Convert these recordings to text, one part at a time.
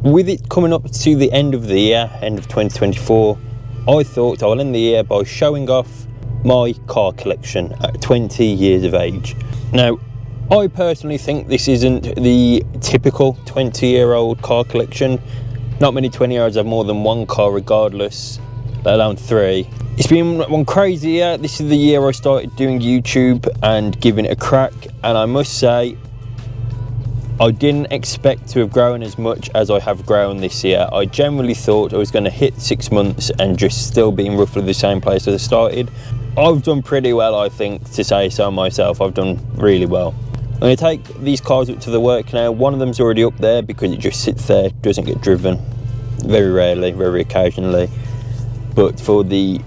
With it coming up to the end of the year, end of 2024, I thought I'll end the year by showing off my car collection at 20 years of age. Now, I personally think this isn't the typical 20-year-old car collection. Not many 20-year-olds have more than one car regardless, let alone 3. It's been one crazy year. This is the year I started doing YouTube and giving it a crack, and I must say, I didn't expect to have grown as much as I have grown this year. I generally thought I was going to hit 6 months and just still be in roughly the same place as I started. I've done pretty well, I think, to say so myself. I've done really well. I'm going to take these cars up to the work now. One of them's already up there because it just sits there, doesn't get driven. Very rarely, very occasionally. But for the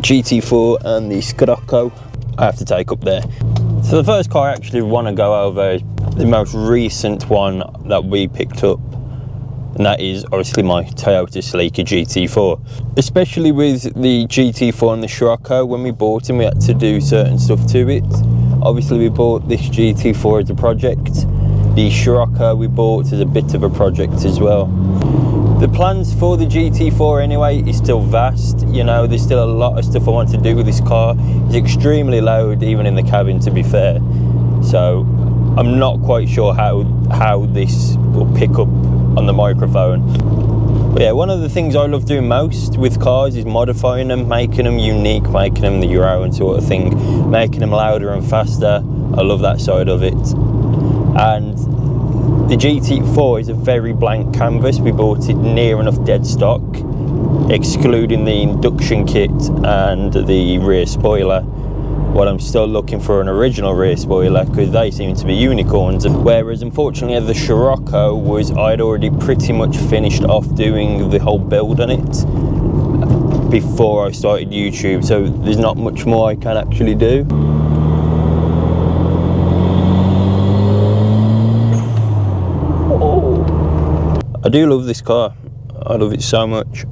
GT4 and the Scirocco, I have to take up there. So the first car I actually want to go over is the most recent one that we picked up, and that is obviously my Toyota Celica GT4. Especially with the GT4 and the Scirocco, when we bought them we had to do certain stuff to it. Obviously we bought this GT4 as a project. The Scirocco we bought as a bit of a project as well. The plans for the GT4 anyway is still vast. You know, there's still a lot of stuff I want to do with this car. It's extremely loud even in the cabin, to be fair. So I'm not quite sure how this will pick up on the microphone. But yeah, one of the things I love doing most with cars is modifying them, making them unique, making them your own sort of thing, making them louder and faster. I love that side of it. And the GT4 is a very blank canvas. We bought it near enough dead stock, excluding the induction kit and the rear spoiler. Well, I'm still looking for an original rear spoiler because they seem to be unicorns. Whereas unfortunately the Scirocco I'd already pretty much finished off doing the whole build on it before I started YouTube, so there's not much more I can actually do. I do love this car. I love it so much.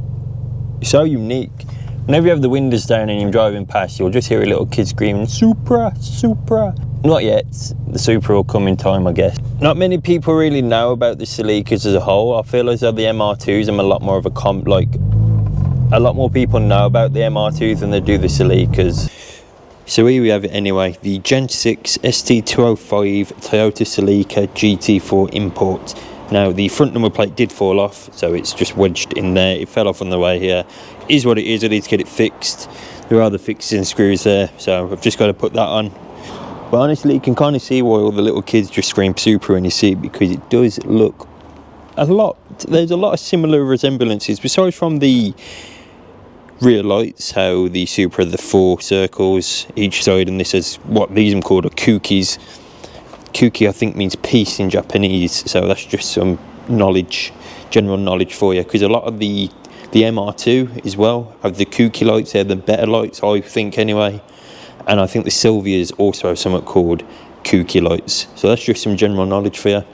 It's so unique. Whenever you have the windows down and you're driving past, you'll just hear a little kid screaming, Supra, Supra. Not yet. The Supra will come in time, I guess. Not many people really know about the Celicas as a whole. I feel as though the MR2s, I'm a lot more of a lot more people know about the MR2s than they do the Celicas. So here we have it anyway, the Gen 6 ST205 Toyota Celica GT4 import. Now the front number plate did fall off, so it's just wedged in there. It fell off on the way here. It is what it is. I need to get it fixed. There are the fixing screws there, so I've just got to put that on. But honestly, you can kind of see why all the little kids just scream Supra when you see it, because it does look there's a lot of similar resemblances, besides from the rear lights, how the Supra, the 4 circles each side, and this is what these are called, are kukis. Kuki I think means peace in Japanese, so that's just some knowledge, general knowledge for you, because a lot of the MR2 as well have the Kuki lights. They're the better lights, I think anyway, and I think the Silvias also have something called Kuki lights, so that's just some general knowledge for you.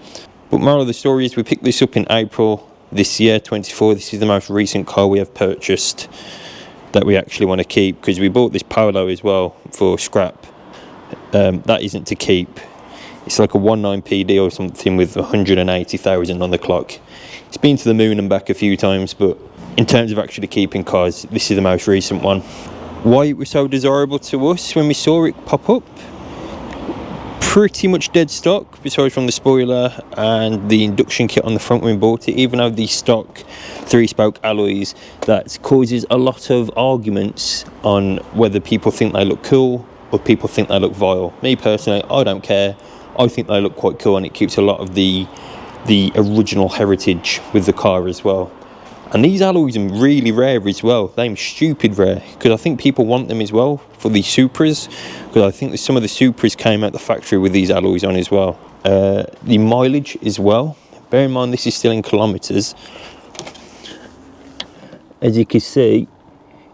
But moral of the story is we picked this up in April this year, 24. This is the most recent car we have purchased that we actually want to keep, because we bought this Polo as well for scrap. That isn't to keep. It's like a 19 PD or something with 180,000 on the clock. It's been to the moon and back a few times, but in terms of actually keeping cars, this is the most recent one. Why it was so desirable to us when we saw it pop up? Pretty much dead stock, besides from the spoiler and the induction kit on the front when we bought it. Even though the stock 3-spoke alloys, that causes a lot of arguments on whether people think they look cool or people think they look vile. Me personally, I don't care. I think they look quite cool, and it keeps a lot of the original heritage with the car as well. And these alloys are really rare as well. They're stupid rare, because I think people want them as well for the Supras, because I think that some of the Supras came out the factory with these alloys on as well. The mileage as well, bear in mind this is still in kilometres. As you can see,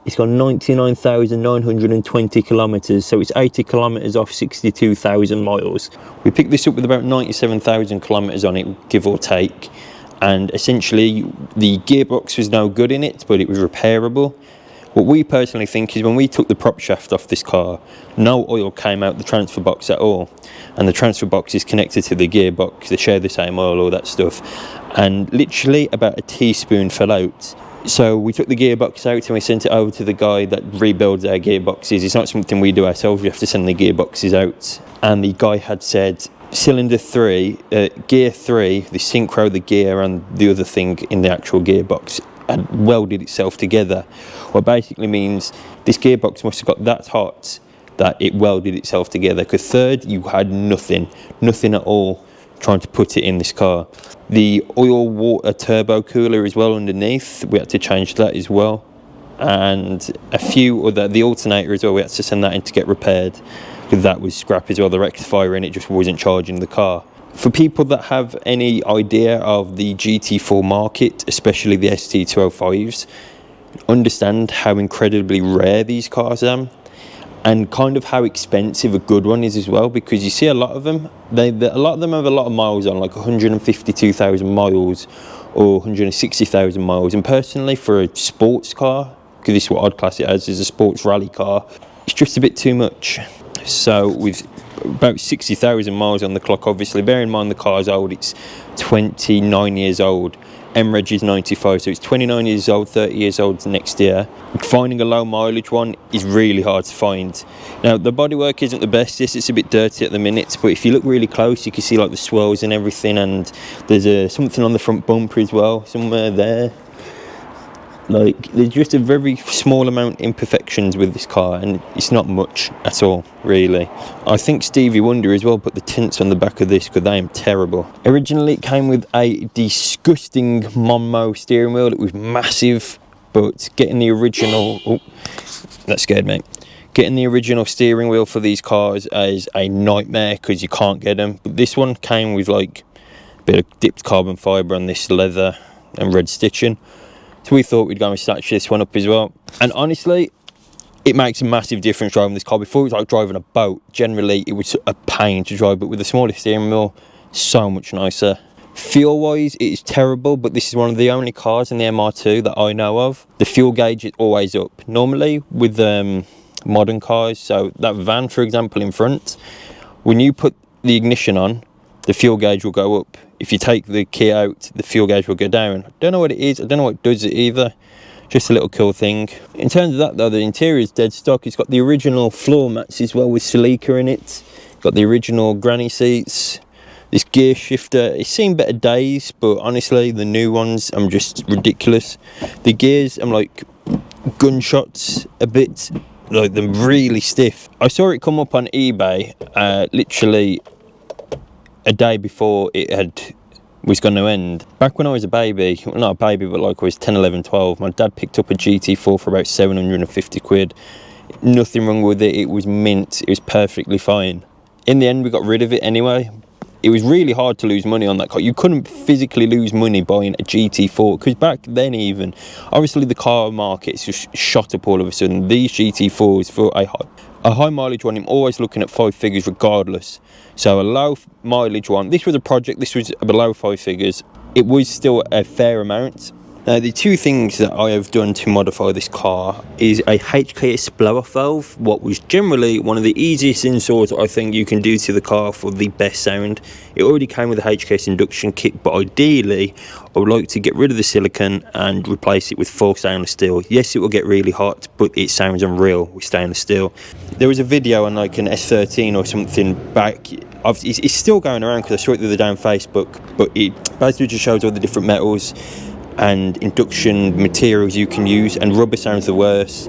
it's got 99,920 kilometres, so it's 80 kilometres off 62,000 miles. We picked this up with about 97,000 kilometres on it, give or take. And essentially, the gearbox was no good in it, but it was repairable. What we personally think is when we took the prop shaft off this car, no oil came out the transfer box at all, and the transfer box is connected to the gearbox. They share the same oil, all that stuff, and literally about a teaspoon fell out. So we took the gearbox out and we sent it over to the guy that rebuilds our gearboxes. It's not something we do ourselves, we have to send the gearboxes out. And the guy had said cylinder 3, gear 3, the synchro, the gear and the other thing in the actual gearbox had welded itself together. What basically means this gearbox must have got that hot that it welded itself together, because third, you had nothing at all trying to put it in this car. The oil water turbo cooler as well underneath, we had to change that as well, and a few other, the alternator as well, we had to send that in to get repaired because that was scrap as well. The rectifier in it just wasn't charging the car. For people that have any idea of the GT4 market, especially the ST205s, understand how incredibly rare these cars are, and kind of how expensive a good one is as well, because you see a lot of them, a lot of them have a lot of miles on, like 152,000 miles or 160,000 miles, and personally for a sports car, because this is what I'd class it as, is a sports rally car, it's just a bit too much. So with about 60,000 miles on the clock, obviously, bear in mind the car's old, it's 29 years old. MREG is 95, so it's 29 years old, 30 years old next year. Finding a low mileage one is really hard to find. Now, the bodywork isn't the best, it's a bit dirty at the minute, but if you look really close, you can see like the swirls and everything, and there's something on the front bumper as well, somewhere there. Like, there's just a very small amount of imperfections with this car, and it's not much at all, really. I think Stevie Wonder as well put the tints on the back of this because they are terrible. Originally, it came with a disgusting Monmo steering wheel. It was massive, but getting the original... Oh, that scared me. Getting the original steering wheel for these cars is a nightmare because you can't get them. But this one came with like a bit of dipped carbon fibre on this leather and red stitching. So we thought we'd go and stitch this one up as well. And honestly, it makes a massive difference driving this car. Before it was like driving a boat. Generally, it was a pain to drive, but with the smaller steering wheel, so much nicer. Fuel-wise, it is terrible, but this is one of the only cars in the MR2 that I know of. The fuel gauge is always up. Normally, with modern cars, so that van, for example, in front, when you put the ignition on, the fuel gauge will go up. If you take the key out, the fuel gauge will go down. I don't know what it is, I don't know what does it either. Just a little cool thing. In terms of that though, the interior is dead stock. It's got the original floor mats as well with Celica in it. Got the original granny seats. This gear shifter, it's seen better days, but honestly, the new ones, I'm just ridiculous. The gears, I'm like gunshots a bit, like they're really stiff. I saw it come up on eBay, literally a day before it was going to end. Back when I was a baby, well, not a baby, but like I was 10, 11, 12, my dad picked up a GT4 for about 750 quid. Nothing wrong with it, it was mint, it was perfectly fine. In the end, we got rid of it anyway. It was really hard to lose money on that car. You couldn't physically lose money buying a GT4, because back then even, obviously the car market's just shot up all of a sudden. These GT4s for a high mileage one, I'm always looking at 5 figures regardless. So a low mileage one, this was a project, this was below 5 figures. It was still a fair amount. Now, the two things that I have done to modify this car is a HKS blow-off valve, what was generally one of the easiest installs I think you can do to the car for the best sound. It already came with a HKS induction kit, but ideally I would like to get rid of the silicone and replace it with full stainless steel. Yes, it will get really hot, but it sounds unreal with stainless steel. There was a video on like an S13 or something back, it's still going around because I saw it the other day on Facebook, but it basically just shows all the different metals and induction materials you can use, and rubber sounds the worst.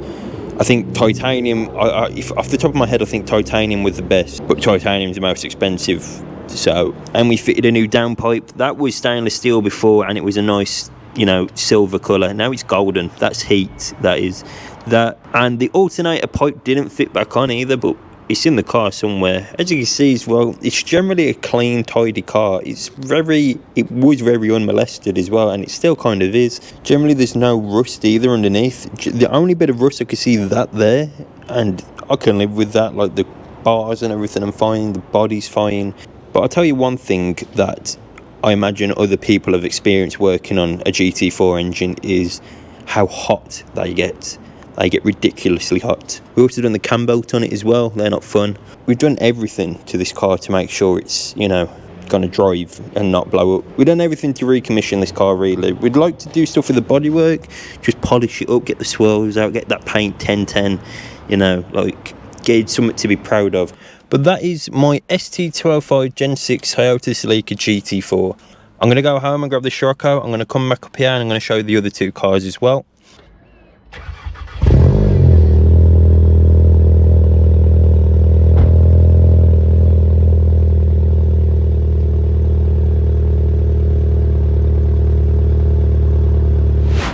I think titanium, if off the top of my head, I think titanium was the best, but titanium's the most expensive. So, and we fitted a new downpipe. That was stainless steel before, and it was a nice, you know, silver colour. Now it's golden. That's heat, that is. That, and the alternator pipe didn't fit back on either, but it's in the car somewhere. As you can see as well, it's generally a clean, tidy car. It was very unmolested as well, and it still kind of is. Generally, there's no rust either underneath. The only bit of rust I could see that there, and I can live with that, like the bars and everything, I'm fine, the body's fine. But I'll tell you one thing that I imagine other people have experienced working on a GT4 engine is how hot they get. they get ridiculously hot. We've also done the cam belt on it as well, they're not fun. We've done everything to this car to make sure it's, you know, going to drive and not blow up. We've done everything to recommission this car really. We'd like to do stuff with the bodywork, just polish it up, get the swirls out, get that paint 1010, you know, like get something to be proud of. But that is my ST205 Gen 6 Toyota Celica GT4. I'm going to go home and grab the Scirocco. I'm going to come back up here and I'm going to show you the other two cars as well.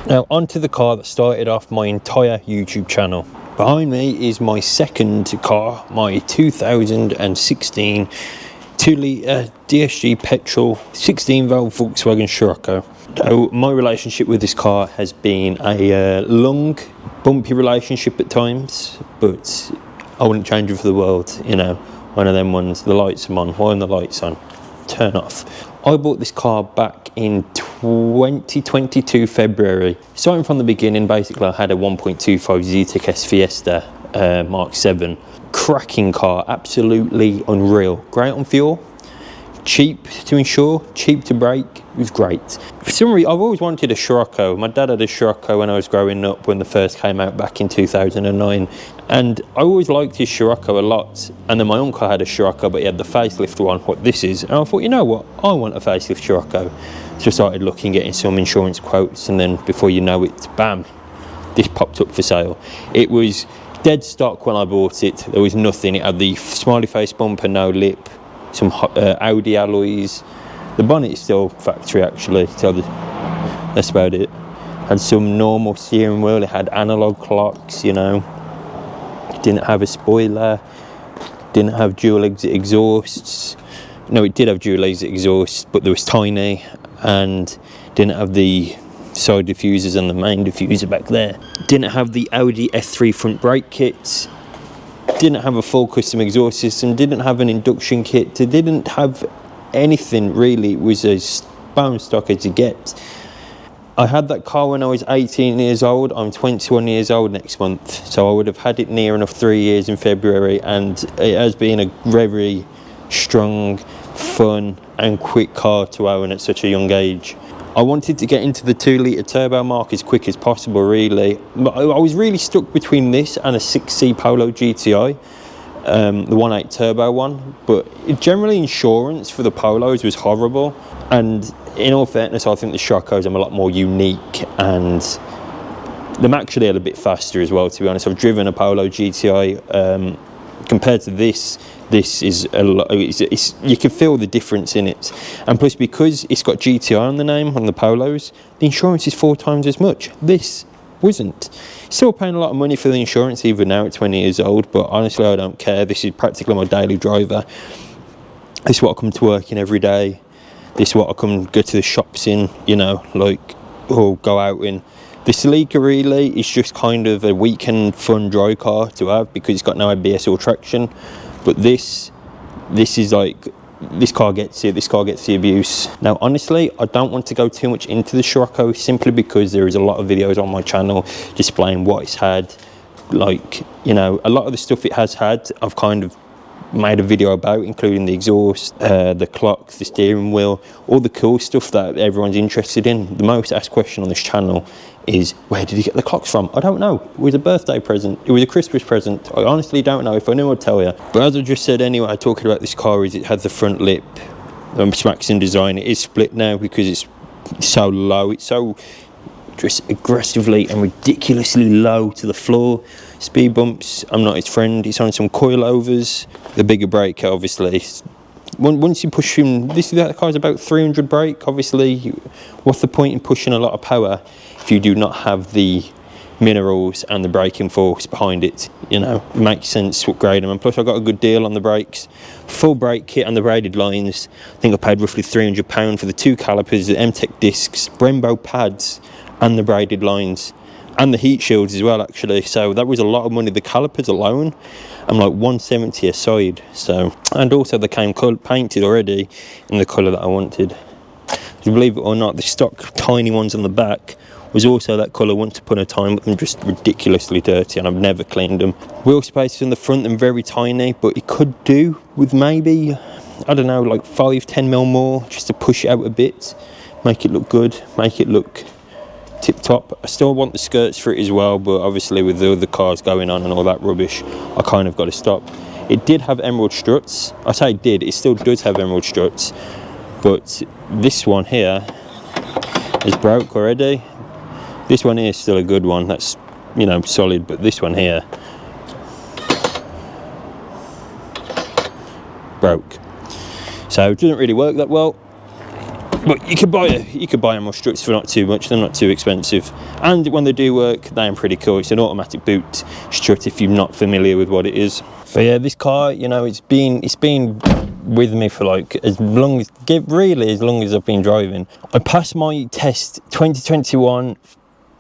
Now onto the car that started off my entire YouTube channel. Behind me is my second car, my 2016 2-litre DSG petrol 16-valve Volkswagen Scirocco. So my relationship with this car has been a long, bumpy relationship at times, but I wouldn't change it for the world, you know. One of them ones, the lights are on, why are the lights on? Turn off. I bought this car back in 2022 February. Starting from the beginning, basically I had a 1.25 Zetec S Fiesta Mark 7. Cracking car, absolutely unreal. Great on fuel, cheap to insure, cheap to break. It was great. For some reason, I've always wanted a Scirocco. My dad had a Scirocco when I was growing up, when the first came out back in 2009. And I always liked his Scirocco a lot. And then my uncle had a Scirocco, but he had the facelift one, what this is. And I thought, you know what, I want a facelift Scirocco. So I started looking, getting some insurance quotes, and then before you know it, bam, this popped up for sale. It was dead stock when I bought it. There was nothing. It had the smiley face bumper, no lip, some Audi alloys. The bonnet is still factory actually, so that's about it. Had some normal steering wheel. It had analog clocks, you know. Didn't have a spoiler. Didn't have dual exit exhausts. No, it did have dual exit exhausts, but they was tiny, and didn't have the side diffusers and the main diffuser back there. Didn't have the Audi F3 front brake kits. Didn't have a full custom exhaust system. Didn't have an induction kit. It didn't have anything really. It was as bone stock as you get. I had that car when I was 18 years old. I'm 21 years old next month, so I would have had it near enough 3 years in February, and it has been a very strong, fun and quick car to own at such a young age. I wanted to get into the 2-litre turbo mark as quick as possible really, but I was really stuck between this and a 6C Polo GTI, the 1.8 turbo one, but generally insurance for the Polos was horrible, and in all fairness I think the Sciroccos are a lot more unique, and them actually are a bit faster as well, to be honest. I've driven a Polo GTI, compared to this is a lot. You can feel the difference in it, and plus because it's got GTI on the name on the Polos, the insurance is 4 times as much. This wasn't. Still paying a lot of money for the insurance even now at 20 years old, but honestly I don't care. This is practically my daily driver. This is what I come to work in every day. This is what I come go to the shops in, you know, like, or go out in. The Celica really is just kind of a weekend fun dry car to have because it's got no ABS or traction. But this is like, this car gets it, this car gets the abuse. Now honestly, I don't want to go too much into the Scirocco simply because there is a lot of videos on my channel displaying what it's had. Like, you know, a lot of the stuff it has had, I've kind of made a video about, including the exhaust, the clocks, the steering wheel, all the cool stuff that everyone's interested in. The most asked question on this channel is, where did you get the clocks from? I don't know. It was a birthday present. It was a Christmas present. I honestly don't know. If I knew, I'd tell you. But as I just said anyway, talking about this car, is it had the front lip, smacks in design. It is split now because it's so low. It's so just aggressively and ridiculously low to the floor. Speed bumps, I'm not his friend. It's on some coilovers. The bigger brake, obviously. Once you push him, that car's about 300 brake. Obviously, what's the point in pushing a lot of power if you do not have the minerals and the braking force behind it? You know, it makes sense to upgrade them. And plus I got a good deal on the brakes. Full brake kit and the braided lines. I think I paid roughly £300 for the 2 calipers, the M-Tech discs, Brembo pads and the braided lines, and the heat shields as well actually. So that was a lot of money. The calipers alone, I'm like 170 a side. So, and also they came painted already in the colour that I wanted. Believe it or not, the stock tiny ones on the back was also that colour once upon a time, but I'm just ridiculously dirty and I've never cleaned them. Wheel spaces in the front, they're very tiny, but it could do with maybe, I don't know, like 5-10mm more, just to push it out a bit, make it look good, make it look tip top. I still want the skirts for it as well, but obviously with the other cars going on and all that rubbish, I kind of got to stop. It did have emerald struts. I say it did, it still does have emerald struts, but this one here is broke already. This one here is still a good one, that's, you know, solid, but this one here broke, so it doesn't really work that well. But you could buy emerald struts for not too much. They're not too expensive, and when they do work, they are pretty cool. It's an automatic boot strut if you're not familiar with what it is. But yeah, this car, you know, it's been with me for like as long as I've been driving. I passed my test 2021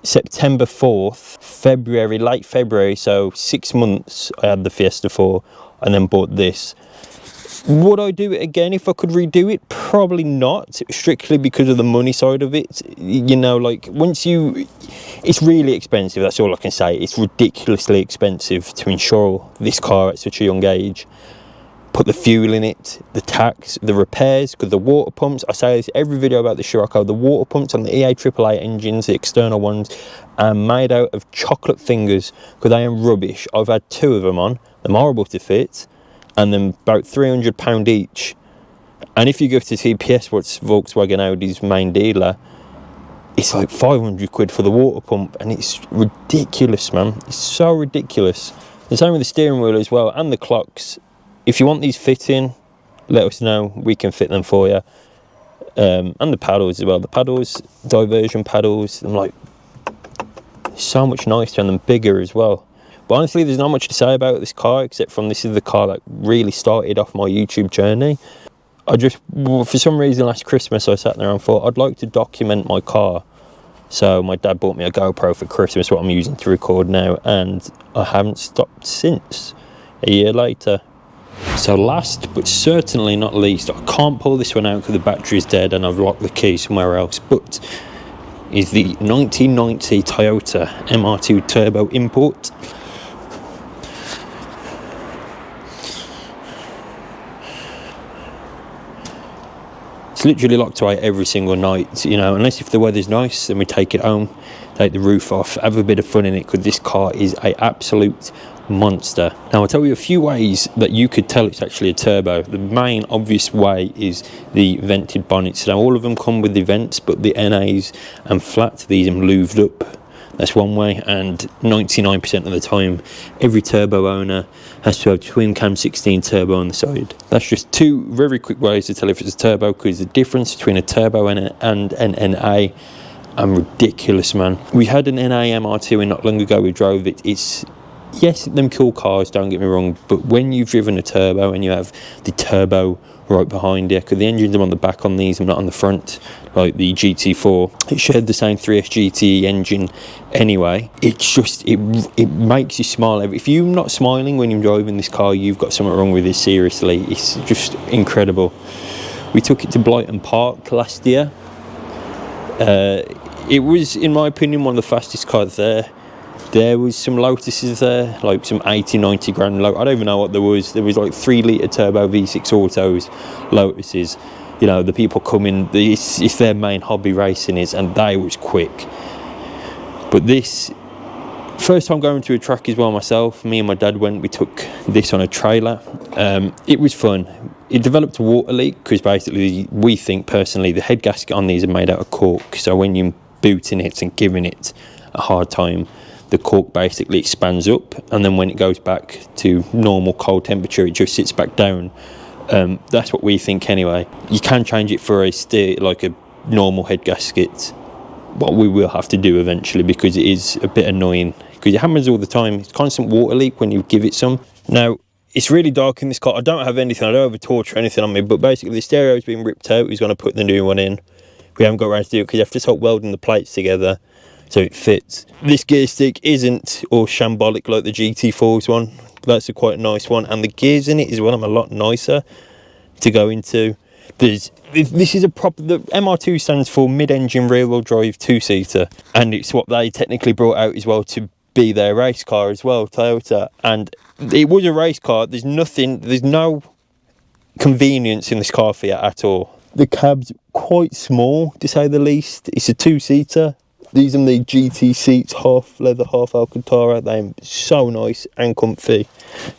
September 4th, late February, so 6 months I had the Fiesta 4 and then bought this. Would I do it again if I could redo it? Probably not, strictly because of the money side of it. You know, like it's really expensive, that's all I can say. It's ridiculously expensive to insure this car at such a young age. Put the fuel in it, the tax, the repairs, because the water pumps, I say this every video about the Scirocco, the water pumps on the EA888 engines, the external ones, are made out of chocolate fingers, because they are rubbish. I've had 2 of them on, they're horrible to fit, and then about £300 each. And if you go to TPS, what's Volkswagen Audi's main dealer, it's like 500 quid for the water pump, and it's ridiculous, man. It's so ridiculous. The same with the steering wheel as well, and the clocks. If you want these fitting, let us know, we can fit them for you. And the paddles as well. The paddles, diversion paddles, I'm like, so much nicer and them bigger as well. But honestly, there's not much to say about this car, except from this is the car that really started off my YouTube journey. For some reason last Christmas, I sat there and thought, I'd like to document my car. So my dad bought me a GoPro for Christmas, what I'm using to record now, and I haven't stopped since, a year later. So last, but certainly not least, I can't pull this one out because the battery's dead and I've locked the key somewhere else, but is the 1990 Toyota MR2 Turbo import. It's literally locked away every single night, you know, unless if the weather's nice, then we take it home, take the roof off, have a bit of fun in it, because this car is an absolute monster. Now I'll tell you a few ways that you could tell it's actually a turbo. The main obvious way is the vented bonnets. Now all of them come with the vents, but the NAs and flats, these are louved up. That's one way, and 99% of the time every turbo owner has to have twin cam 16 turbo on the side. That's just 2 very quick ways to tell if it's a turbo, because the difference between a turbo and an NA are ridiculous, man. We had an NA MR2 in not long ago, we drove it. It's, yes, them cool cars, don't get me wrong, but when you've driven a turbo and you have the turbo right behind you, because the engines are on the back on these and not on the front like the GT4, it shared the same 3S GT engine anyway. It's just, it makes you smile. If you're not smiling when you're driving this car, you've got something wrong with it, seriously. It's just incredible. We took it to Brighton Park last year. It was, in my opinion, one of the fastest cars there. There was some Lotuses there, like some 80-90 grand Lotus. I don't even know what there was. There was like 3 litre turbo V6 autos Lotuses. You know, the people come in, it's their main hobby, racing is, and they was quick. But this, first time going to a track as well myself, me and my dad went, we took this on a trailer. It was fun. It developed a water leak, because basically we think personally the head gasket on these are made out of cork, so when you're booting it and giving it a hard time, the cork basically expands up, and then when it goes back to normal cold temperature, it just sits back down. That's what we think anyway. You can change it for like a normal head gasket, what we will have to do eventually, because it is a bit annoying, because it happens all the time. It's constant water leak when you give it some. Now it's really dark in this car. I don't have anything, I don't have a torch or anything on me, but basically the stereo's been ripped out. He's going to put the new one in. We haven't got around to do it because you have to start welding the plates together so it fits. This gear stick isn't all shambolic like the GT4's one. That's a quite nice one, and the gears in it as well are a lot nicer to go into. This is a proper, the MR2 stands for mid-engine rear-wheel drive two-seater, and it's what they technically brought out as well to be their race car as well, Toyota. And it was a race car. There's no convenience in this car for you at all. The cab's quite small, to say the least. It's a two-seater. These are the GT seats, half leather, half Alcantara. They're so nice and comfy.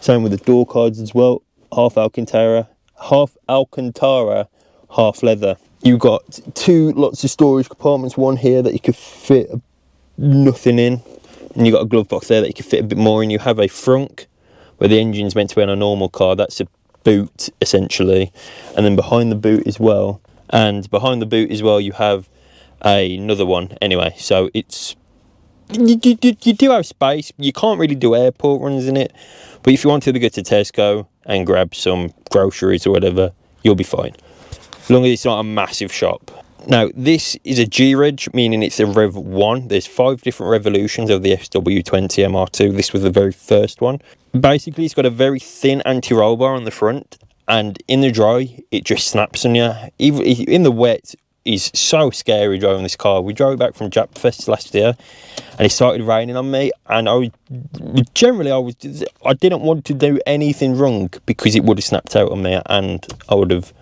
Same with the door cards as well. Half Alcantara, half leather. You've got two lots of storage compartments. One here that you could fit nothing in, and you've got a glove box there that you can fit a bit more in. You have a frunk where the engine's meant to be on a normal car. That's a boot essentially, and then behind the boot as well. You have another one anyway, so it's you do have space. You can't really do airport runs in it, but if you wanted to go to Tesco and grab some groceries or whatever, you'll be fine, as long as it's not a massive shop. Now this is a G-Reg, meaning it's a Rev 1. There's 5 different revolutions of the SW20 MR2. This was the very first one. Basically it's got a very thin anti-roll bar on the front, and in the dry it just snaps on you. Even in the wet, is so scary driving this car. We drove back from Japfest last year and it started raining on me, and I didn't want to do anything wrong because it would have snapped out on me and I would have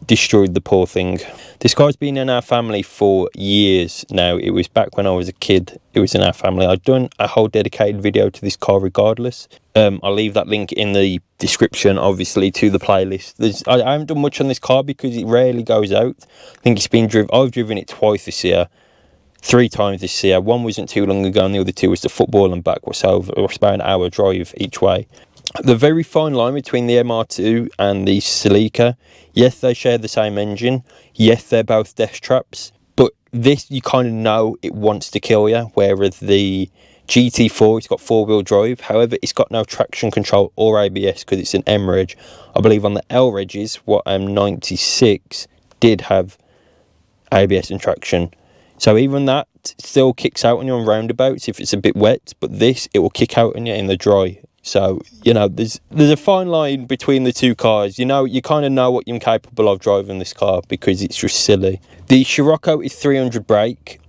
destroyed the poor thing. This car's been in our family for years now. It was back when I was a kid. It was in our family. I've done a whole dedicated video to this car regardless. I'll leave that link in the description, obviously, to the playlist. I haven't done much on this car because it rarely goes out. I think it's been driven. I've driven it twice this year, 3 times this year. One wasn't too long ago, and the other 2 was to football and back. So it was about an hour drive each way. The very fine line between the MR2 and the Celica. Yes, they share the same engine. Yes, they're both death traps. But this, you kind of know it wants to kill you. Whereas the GT4, it's got 4-wheel drive. However, it's got no traction control or ABS because it's an M reg. I believe on the L regs, what 96 did have ABS and traction. So even that still kicks out on you on roundabouts if it's a bit wet. But this, it will kick out on you in the dry. So, you know, there's a fine line between the two cars. You know, you kind of know what you're capable of driving this car because it's just silly. The Scirocco is 300 brake.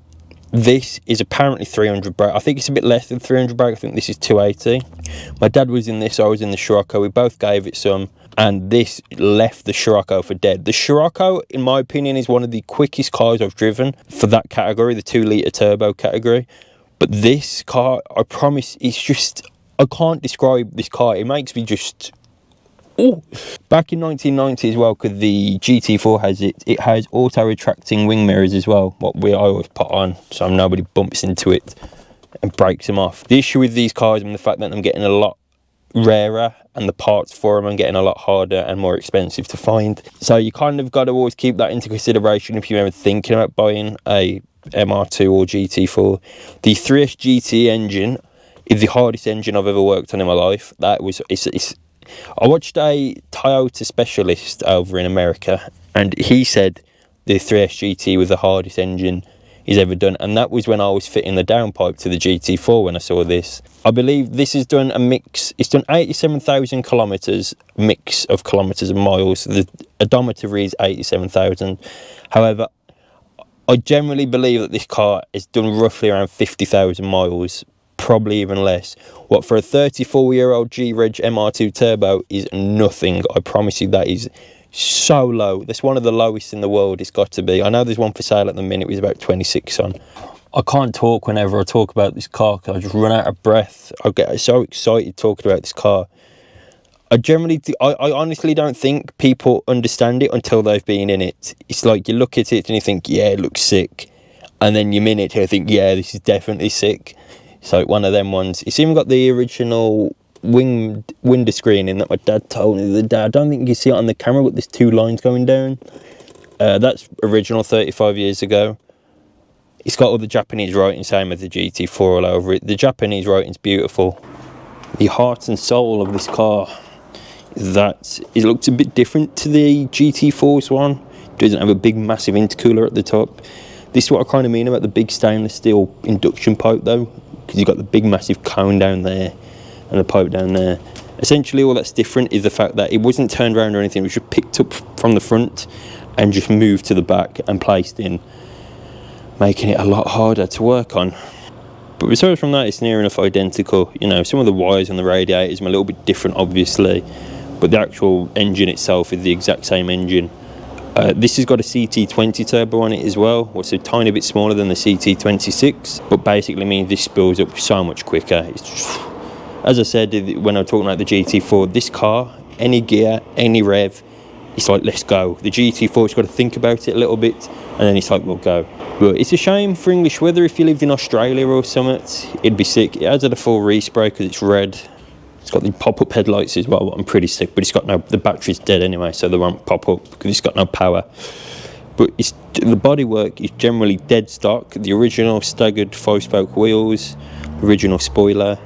This is apparently 300 brake. I think it's a bit less than 300 brake. I think this is 280. My dad was in this, I was in the Scirocco. We both gave it some, and this left the Scirocco for dead. The Scirocco, in my opinion, is one of the quickest cars I've driven for that category, the 2-litre turbo category. But this car, I promise, it's just... I can't describe this car. It makes me just... Oh. Back in 1990 as well, because the GT4 has it. It has auto-retracting wing mirrors as well, what I always put on, so nobody bumps into it and breaks them off. The issue with these cars is the fact that I'm getting a lot rarer, and the parts for them are getting a lot harder and more expensive to find. So you kind of got to always keep that into consideration if you're ever thinking about buying a MR2 or GT4. The 3S GT engine is the hardest engine I've ever worked on in my life. I watched a Toyota specialist over in America, and he said the 3S GT was the hardest engine he's ever done, and that was when I was fitting the downpipe to the GT4 when I saw this. I believe this has done a mix. It's done 87,000 kilometres, mix of kilometres and miles. The odometer reads 87,000. However, I generally believe that this car has done roughly around 50,000 miles. Probably even less. What for a 34-year-old G-Reg MR2 Turbo is nothing. I promise you that is so low. That's one of the lowest in the world. It's got to be. I know there's one for sale at the minute. It was about 26 on. I can't talk whenever I talk about this car because I just run out of breath. I get so excited talking about this car. I honestly don't think people understand it until they've been in it. It's like you look at it and you think, yeah, it looks sick, and then you're in it and you think, yeah, this is definitely sick. So one of them ones. It's even got the original window screening that my dad told me the other day. I don't think you can see it on the camera, but there's 2 lines going down. That's original 35 years ago. It's got all the Japanese writing, same as the GT4 all over it. The Japanese writing's beautiful. The heart and soul of this car is that it looks a bit different to the GT4's one. It doesn't have a big massive intercooler at the top. This is what I kind of mean about the big stainless steel induction pipe though, because you've got the big massive cone down there and the pipe down there, Essentially all that's different is the fact that it wasn't turned around or anything, it was just picked up from the front and just moved to the back and placed in, making it a lot harder to work on. But besides from that, it's near enough identical. You know, some of the wires on the radiators are a little bit different obviously, but the actual engine itself is the exact same engine. This has got a CT20 turbo on it as well, which is a tiny bit smaller than the CT26, but basically means this spills up so much quicker. It's just, as I said when I was talking about the GT4, this car, any gear, any rev, it's like, let's go. The GT4's got to think about it a little bit, and then it's like, we'll go. But it's a shame for English weather. If you lived in Australia or something, it'd be sick. It has had a full respray because it's red. It's got the pop-up headlights as well. I'm pretty sick, but it's got no, the battery's dead anyway, so they won't pop up because it's got no power. But the bodywork is generally dead stock. The original staggered 5-spoke wheels, original spoiler.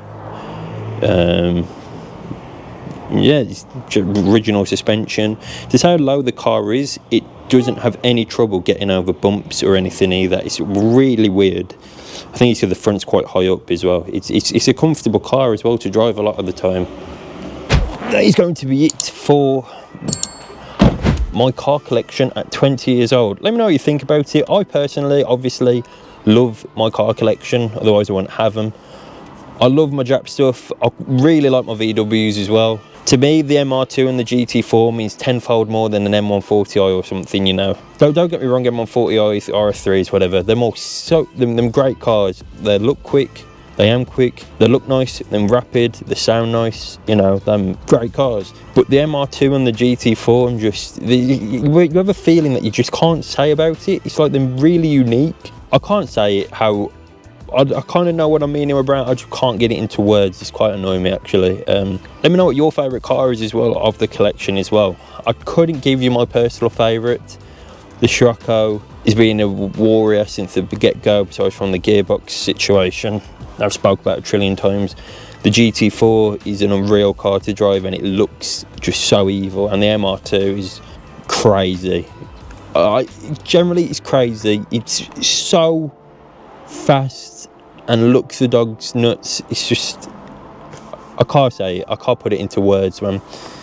Yeah, it's original suspension. Just how low the car is, it doesn't have any trouble getting over bumps or anything either. It's really weird. I think it's because the front's quite high up as well. It's a comfortable car as well to drive a lot of the time. That is going to be it for my car collection at 20 years old. Let me know what you think about it. I personally, obviously, love my car collection. Otherwise, I wouldn't have them. I love my Jap stuff. I really like my VWs as well. To me, the MR2 and the GT4 means tenfold more than an M140i or something, you know. Don't get me wrong, M140i, RS3s, whatever. They're all them great cars. They look quick, they am quick, they look nice, they're rapid, they sound nice, you know, them great cars. But the MR2 and the GT4, I'm just, you have a feeling that you just can't say about it. It's like they're really unique. I can't say it how, I kind of know what I'm meaning about. I just can't get it into words. It's quite annoying me actually. Let me know what your favourite car is as well of the collection as well. I couldn't give you my personal favourite. The Scirocco has been a warrior since the get-go, besides from the gearbox situation I've spoke about a trillion times. The GT4 is an unreal car to drive and it looks just so evil, and the MR2 is crazy. Generally it's crazy. It's so fast and looks the dog's nuts. It's just, I can't say it, I can't put it into words, man.